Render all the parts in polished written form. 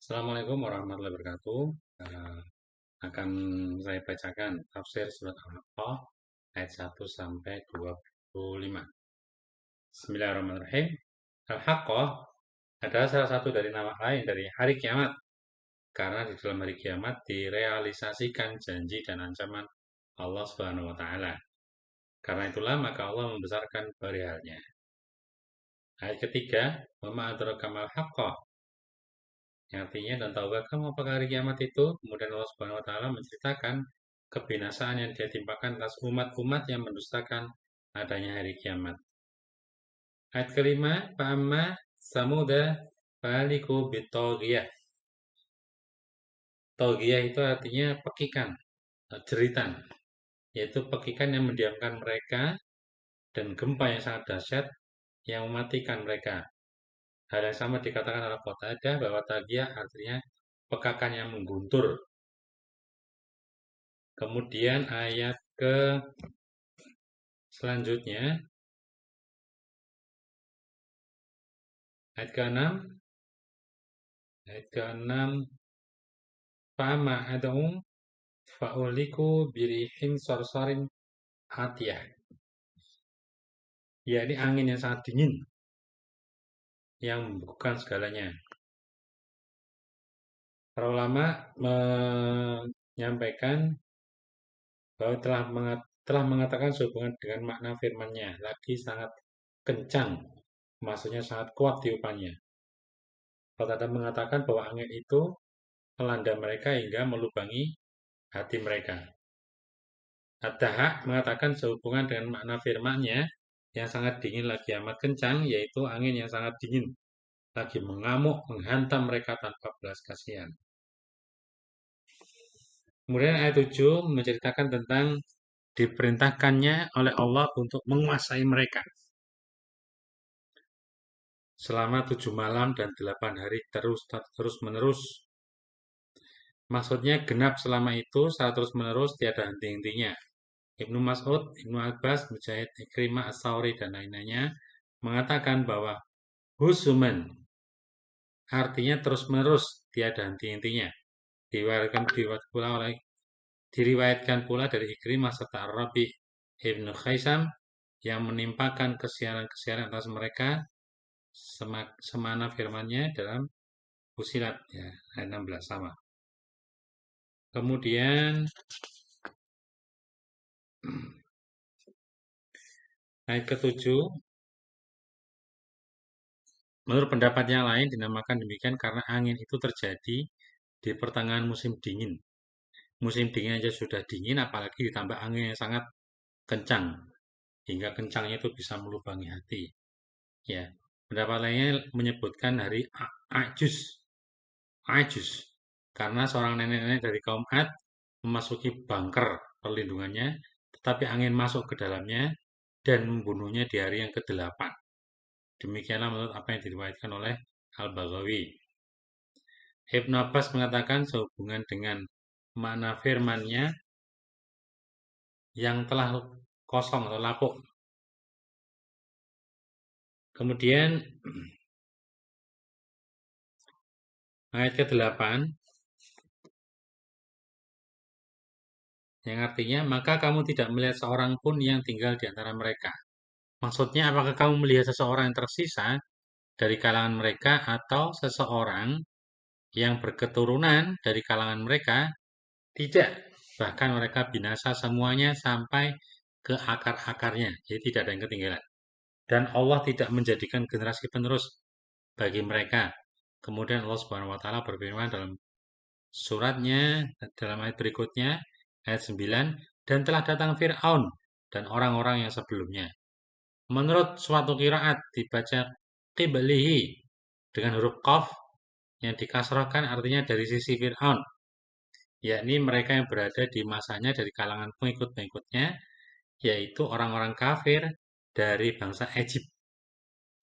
Assalamualaikum warahmatullahi wabarakatuh. Eh, akan saya bacakan tafsir surat Al-Haqqah ayat 1 sampai 25. Bismillahirrahmanirrahim. Al-Haqqah adalah salah satu dari nama lain dari hari kiamat. Karena di dalam hari kiamat direalisasikan janji dan ancaman Allah Subhanahu wa taala. Karena itulah maka Allah membesarkan perihalnya. Ayat ketiga, wa ma adraka mal haqqah. Yang artinya dan tahukah kamu apakah hari kiamat itu? Kemudian Allah Subhanahu wa taala menceritakan kebinasaan yang dia timpakan atas umat-umat yang mendustakan adanya hari kiamat. Ayat kelima, fa'amma samuda faliku bitogiyah. Togiyah itu artinya pekikan, jeritan, yaitu pekikan yang mendiamkan mereka dan gempa yang sangat dahsyat yang mematikan mereka. Hal yang sama dikatakan oleh Qatadah bahwa tagiyah artinya pekakan yang mengguntur. Kemudian ayat ke selanjutnya, ayat ke-6, ayat ke-6, fama ad'um fa'uliku birihin sorsorin atiyah. Ya, ini angin yang sangat dingin, yang membukukan segalanya. Para ulama menyampaikan bahwa telah mengatakan sehubungan dengan makna firman-Nya, lagi sangat kencang, maksudnya sangat kuat tiupannya. Qatadah mengatakan bahwa angin itu melanda mereka hingga melubangi hati mereka. At-Taha mengatakan sehubungan dengan makna firman-Nya yang sangat dingin lagi amat kencang, yaitu angin yang sangat dingin lagi mengamuk menghantam mereka tanpa belas kasihan. Kemudian ayat 7 menceritakan tentang diperintahkannya oleh Allah untuk menguasai mereka selama 7 malam dan 8 hari terus menerus. Maksudnya genap selama itu secara terus menerus tiada henti-hentinya. Ibnu Mas'ud, Ibnu Abbas, Mujahid, Ikrimah, As-Sauri, dan lain-lainnya mengatakan bahwa husuman artinya terus-menerus, tiada henti-hentinya. Diriwayatkan pula dari Ikrimah serta Ar-Rabi Ibnu Khaisam yang menimpakan kesialan-kesialan atas mereka semana firman-Nya dalam Fusilat ya, ayat 16 sama. Kemudian ayat ke-7, menurut pendapat yang lain dinamakan demikian karena angin itu terjadi di pertengahan musim dingin. Musim dingin aja sudah dingin, apalagi ditambah angin yang sangat kencang, hingga kencangnya itu bisa melubangi hati. Ya, pendapat lainnya menyebutkan hari Ajus, Ajus, karena seorang nenek-nenek dari kaum Ad memasuki bunker perlindungannya, tetapi angin masuk ke dalamnya dan membunuhnya di hari yang ke-8. Demikianlah menurut apa yang diriwayatkan oleh Al-Baghawi. Ibnu Abbas mengatakan sehubungan dengan makna firman-Nya yang telah kosong atau lapuk. Kemudian ayat ke-8 yang artinya maka kamu tidak melihat seorang pun yang tinggal di antara mereka. Maksudnya apakah kamu melihat seseorang yang tersisa dari kalangan mereka atau seseorang yang berketurunan dari kalangan mereka? Tidak. Bahkan mereka binasa semuanya sampai ke akar-akarnya. Jadi tidak ada yang ketinggalan. Dan Allah tidak menjadikan generasi penerus bagi mereka. Kemudian Allah Subhanahu wa taala berfirman dalam suratnya dalam ayat berikutnya ayat 9 dan telah datang Firaun dan orang-orang yang sebelumnya. Menurut suatu qiraat dibaca qiblihi dengan huruf qaf yang dikasrahkan artinya dari sisi Firaun, yakni mereka yang berada di masanya dari kalangan pengikut-pengikutnya, yaitu orang-orang kafir dari bangsa Egypt.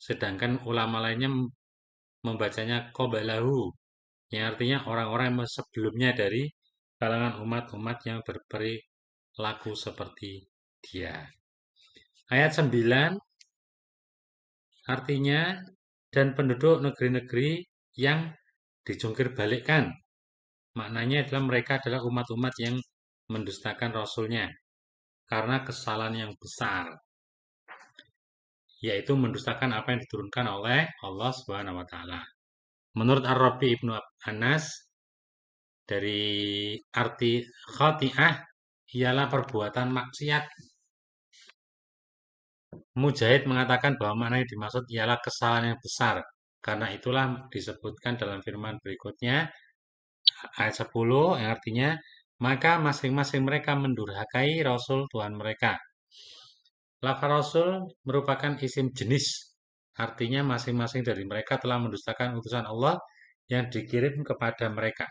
Sedangkan ulama lainnya membacanya qabalahu, yang artinya orang-orang yang sebelumnya dari kalangan umat-umat yang berperilaku seperti dia. Ayat 9 artinya dan penduduk negeri-negeri yang dijungkir balikkan. Maknanya adalah mereka adalah umat-umat yang mendustakan Rasulnya karena kesalahan yang besar, yaitu mendustakan apa yang diturunkan oleh Allah Subhanahu wa taala. Menurut Ar-Rabi Ibnu Anas, dari arti khati'ah ialah perbuatan maksiat. Mujahid mengatakan bahwa makna yang dimaksud ialah kesalahan yang besar. Karena itulah disebutkan dalam firman berikutnya, ayat 10, yang artinya, maka masing-masing mereka mendurhakai Rasul Tuhan mereka. Lafaz Rasul merupakan isim jenis. Artinya masing-masing dari mereka telah mendustakan utusan Allah yang dikirim kepada mereka.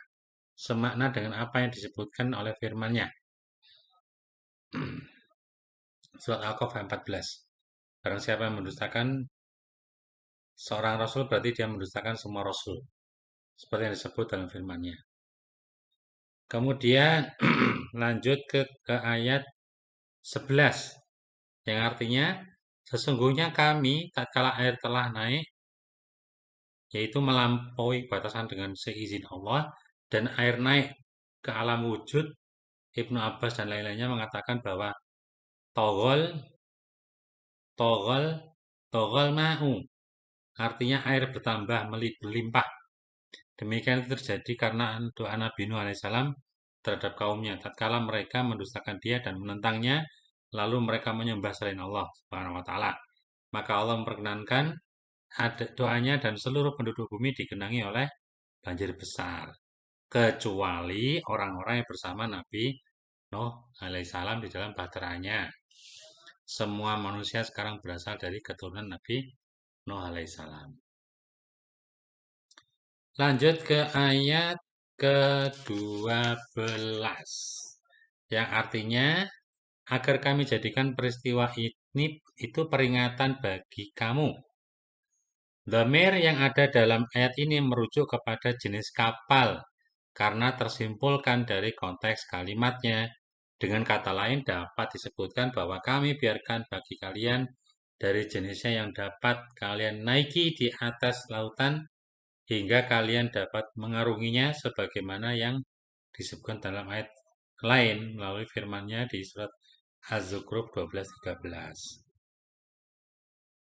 Semakna dengan apa yang disebutkan oleh firman-Nya. Surat Al-Kahf 14. Barang siapa yang mendustakan seorang Rasul berarti dia mendustakan semua Rasul. Seperti yang disebut dalam firman-Nya. Kemudian lanjut ke ayat 11. Yang artinya, sesungguhnya kami tatkala air telah naik, yaitu melampaui batasan dengan seizin Allah, dan air naik ke alam wujud, Ibnu Abbas dan lain-lainnya mengatakan bahwa togol, togol, togol ma'u, artinya air bertambah, berlimpah. Demikian itu terjadi karena doa Nabi Nuh alaihissalam terhadap kaumnya. Tatkala mereka mendustakan dia dan menentangnya, lalu mereka menyembah selain Allah Subhanahu wa taala. Maka Allah memperkenankan doanya dan seluruh penduduk bumi digenangi oleh banjir besar. Kecuali orang-orang yang bersama Nabi Nuh alaihissalam di dalam bahteranya. Semua manusia sekarang berasal dari keturunan Nabi Nuh alaihissalam. Lanjut ke ayat ke-12. Yang artinya, agar kami jadikan peristiwa ini itu peringatan bagi kamu. Dhamir yang ada dalam ayat ini merujuk kepada jenis kapal, karena tersimpulkan dari konteks kalimatnya. Dengan kata lain dapat disebutkan bahwa kami biarkan bagi kalian dari jenisnya yang dapat kalian naiki di atas lautan hingga kalian dapat mengarunginya sebagaimana yang disebutkan dalam ayat lain melalui firman-Nya di surat Az-Zukhruf 12-13.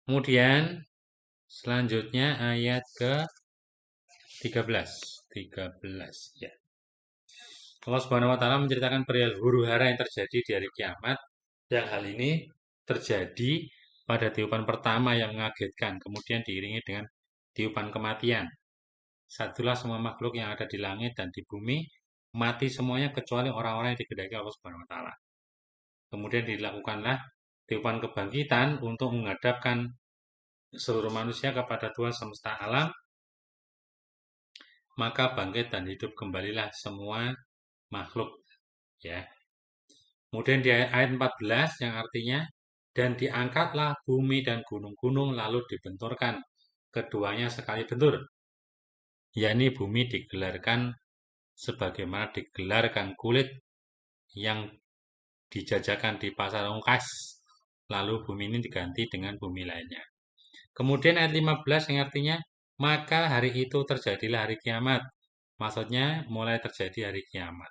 Kemudian selanjutnya ayat ke-13. 13 ya. Allah Subhanahu wa taala menceritakan perihal huru-hara yang terjadi di hari kiamat. Yang hal ini terjadi pada tiupan pertama yang mengagetkan, kemudian diiringi dengan tiupan kematian. Satulah semua makhluk yang ada di langit dan di bumi mati semuanya kecuali orang-orang yang dikehendaki Allah Subhanahu wa taala. Kemudian dilakukanlah tiupan kebangkitan untuk menghadapkan seluruh manusia kepada Tuhan semesta alam. Maka bangkit dan hidup kembalilah semua makhluk, ya. Kemudian di ayat 14 yang artinya, dan diangkatlah bumi dan gunung-gunung lalu dibenturkan keduanya sekali bentur, yakni bumi digelarkan sebagaimana digelarkan kulit yang dijajakan di pasar ungkas, lalu bumi ini diganti dengan bumi lainnya. Kemudian ayat 15 yang artinya, maka hari itu terjadilah hari kiamat. Maksudnya mulai terjadi hari kiamat.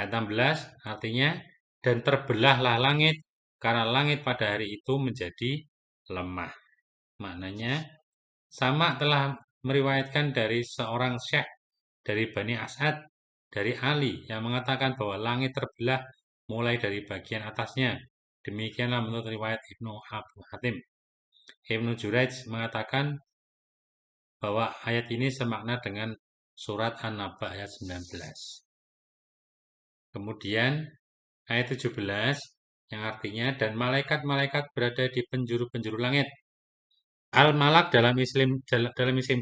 Ayat 16 artinya, dan terbelahlah langit, karena langit pada hari itu menjadi lemah. Maknanya, sama telah meriwayatkan dari seorang syekh dari Bani As'ad, dari Ali, yang mengatakan bahwa langit terbelah mulai dari bagian atasnya. Demikianlah menurut riwayat Ibnu Abu Hatim. Ibnu Juraij mengatakan bahwa ayat ini semakna dengan surat An-Naba ayat 19. Kemudian ayat 17 yang artinya, dan malaikat-malaikat berada di penjuru-penjuru langit. Al-Malak dalam isim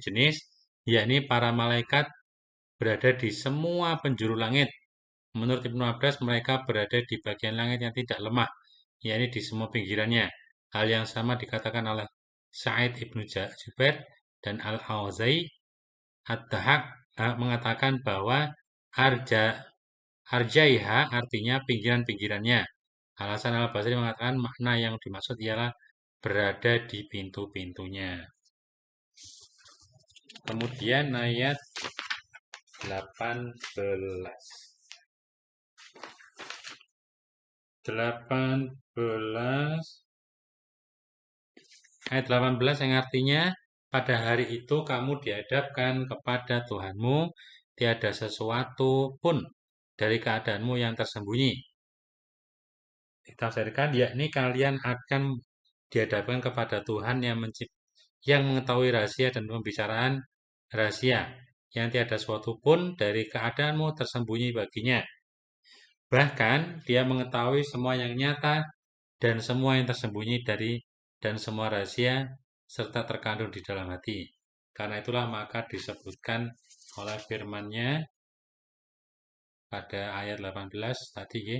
jenis, yakni para malaikat berada di semua penjuru langit. Menurut Ibnu Abbas, mereka berada di bagian langit yang tidak lemah, yakni di semua pinggirannya. Hal yang sama dikatakan oleh Sa'id Ibnu Jubair dan Al-Auza'i. Ad-Dahak mengatakan bahwa Arjaiha artinya pinggiran-pinggirannya. Al-Hasan Al-Basri mengatakan makna yang dimaksud ialah berada di pintu-pintunya. Kemudian ayat 18. 18 ayat 18 yang artinya pada hari itu kamu dihadapkan kepada Tuhanmu, tiada sesuatu pun dari keadaanmu yang tersembunyi. Ditafsirkan yakni kalian akan dihadapkan kepada Tuhan yang mengetahui rahasia dan pembicaraan rahasia, yang tiada sesuatu pun dari keadaanmu tersembunyi baginya. Bahkan dia mengetahui semua yang nyata dan semua yang tersembunyi dan semua rahasia serta terkandung di dalam hati. Karena itulah maka disebutkan oleh firman-Nya pada ayat 18 tadi,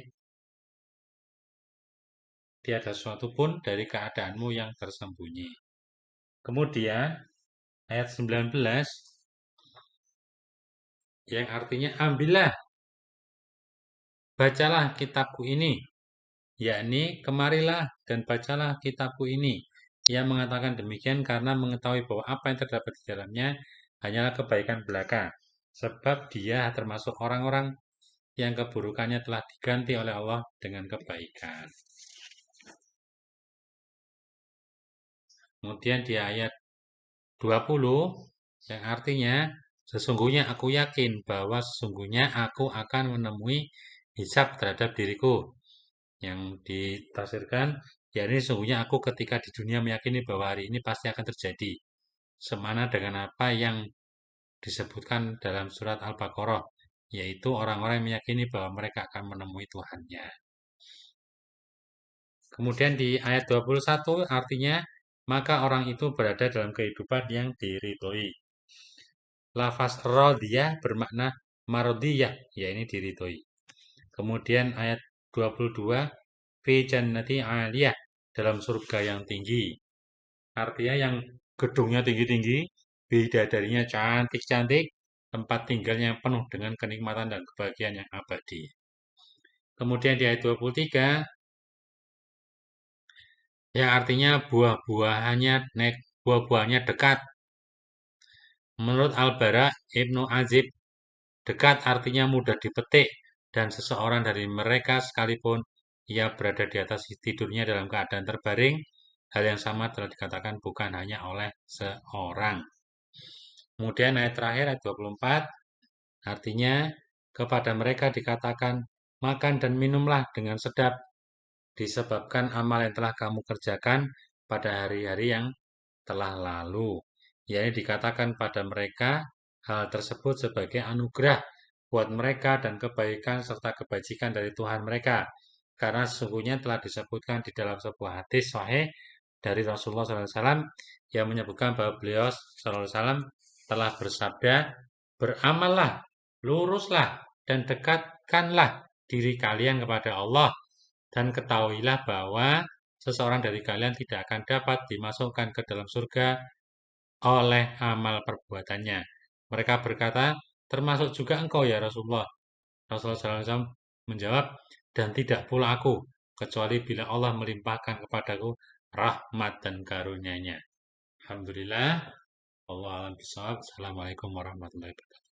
tiada sesuatu pun dari keadaanmu yang tersembunyi. Kemudian ayat 19 yang artinya ambillah, bacalah kitabku ini, yakni kemarilah dan bacalah kitabku ini. Ia mengatakan demikian karena mengetahui bahwa apa yang terdapat di dalamnya hanyalah kebaikan belaka, sebab dia termasuk orang-orang yang keburukannya telah diganti oleh Allah dengan kebaikan. Kemudian di ayat 20 yang artinya sesungguhnya aku yakin bahwa sesungguhnya aku akan menemui hisab terhadap diriku. Yang ditafsirkan, yakni sesungguhnya aku ketika di dunia meyakini bahwa hari ini pasti akan terjadi. Semana dengan apa yang disebutkan dalam surat Al-Baqarah, yaitu orang-orang yang meyakini bahwa mereka akan menemui Tuhannya. Kemudian di ayat 21 artinya, maka orang itu berada dalam kehidupan yang diridhoi. Lafaz radiyah bermakna marodiyah, ya ini diridhoi. Kemudian ayat 22, fi jannati aliyah, dalam surga yang tinggi. Artinya yang gedungnya tinggi-tinggi, bidadarinya cantik-cantik, tempat tinggalnya penuh dengan kenikmatan dan kebahagiaan yang abadi. Kemudian di ayat 23, yang artinya buah-buahnya dekat. Menurut Al-Bara Ibnu Azib, dekat artinya mudah dipetik, dan seseorang dari mereka sekalipun ia berada di atas tidurnya dalam keadaan terbaring, hal yang sama telah dikatakan bukan hanya oleh seorang. Kemudian ayat terakhir, ayat 24, artinya kepada mereka dikatakan, makan dan minumlah dengan sedap, disebabkan amal yang telah kamu kerjakan pada hari-hari yang telah lalu. Yakni dikatakan pada mereka hal tersebut sebagai anugerah buat mereka dan kebaikan serta kebajikan dari Tuhan mereka. Karena sesungguhnya telah disebutkan di dalam sebuah hadis sahih dari Rasulullah SAW yang menyebutkan bahwa beliau SAW telah bersabda, beramallah, luruslah, dan dekatkanlah diri kalian kepada Allah, dan ketahuilah bahwa seseorang dari kalian tidak akan dapat dimasukkan ke dalam surga oleh amal perbuatannya. Mereka berkata, termasuk juga engkau ya Rasulullah. Rasulullah SAW menjawab, dan tidak pula aku, kecuali bila Allah melimpahkan kepadaku rahmat dan karunia-Nya. Alhamdulillah. Allah alam bisawab. Assalamualaikum warahmatullahi wabarakatuh.